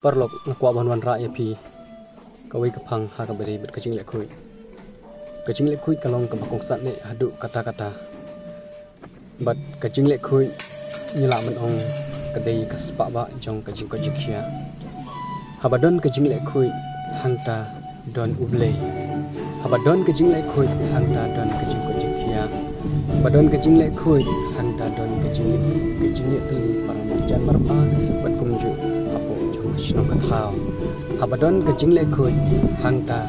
parlok nakwa banwan ra ya pi kawai kapang ha ka beri bet kacing le khui kalong ka bakong sat le hadu kata bat kacing le khui nyila man ong kadai kaspa ba jong kacing ko jikhia habadon kacing le khui hangta don uble habadon kacing le khui hangta don kacing ko jikhia badon kacing le khui hangta don kacing le teli para jan marpa bat kumju apo jong shnong kathao habadon kacing le khui hangta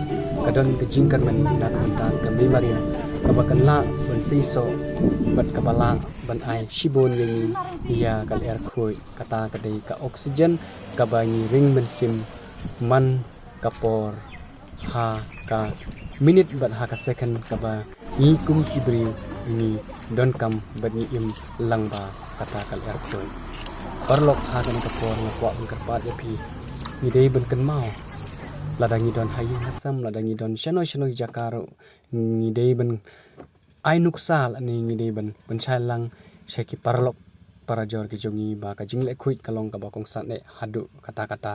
kadon kacing kan men na kanta kami maria kabakan la ban siso bat kabala ban ai shibon yang ia kal air khui kata kadai ka oksigen kabani ring mensim man kapor ha ka minute bat ha ka second kaba ni kum kibri ini don kam bat ni im langba kata kal air khui parlok ha kan kapor ngakwa ban karpat ya pi ni dei ban kan mau ladangi don hayi hasam ladangi don shano jakaro ni dei ban ai nuksal ani ni dei ban lang sheki parlok para jor ki jongi ba ka jingle khuit kalong ka bakong sat ne hadu kata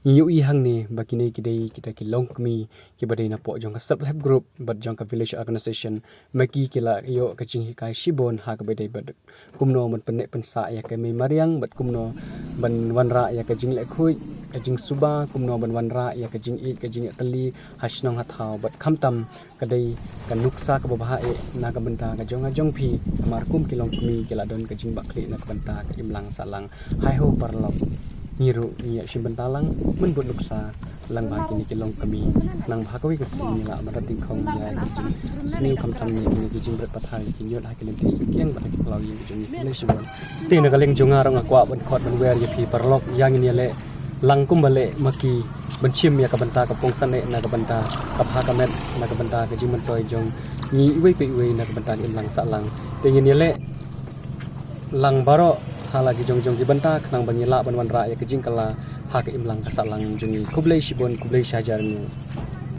ni yu i hang ni bakine ki dei kita ki longkmi ki badai na po jong ka sub help group bat jong ka village organization maki kila yo ka jing kai shibon ha ka badai bad kumno man penne pensa ya ka me mariang bat kumno ban wanra ya ka jingle khuit ka jing suba kumno ban wanra ya ka jing i ka jing tali hasnong hathau bat khamtam kadai ka nuksa ka baha e na ka banta ka jong phi amar kum kilong kmi kila don ka jing bakli na ka banta ka imlang salang hai ho parlok niru ni simbentalang menbut nuksa lang ba kini kilong kami nang bhakawi ka sinila marating khong ya kijing sini khamtam ni kijing brat pathai kinyot ha kilim tis kyang ba ki plawi kijing ni sibon te na kaleng jonga rang akwa ban khot ban wer ye phi parlok yang ni le langkum bale maki benchim ya ka banta ka pongsan ne na ka banta ka bha ka met na ka banta ka jing toy jong ni wei pe wei na ka banta im lang sa lang te ni le lang baro halagi jong ki banta khnang bangila banwan ra ya kijing kala ha ka imlang ka salang jungi kublai shibon kublai shajar ni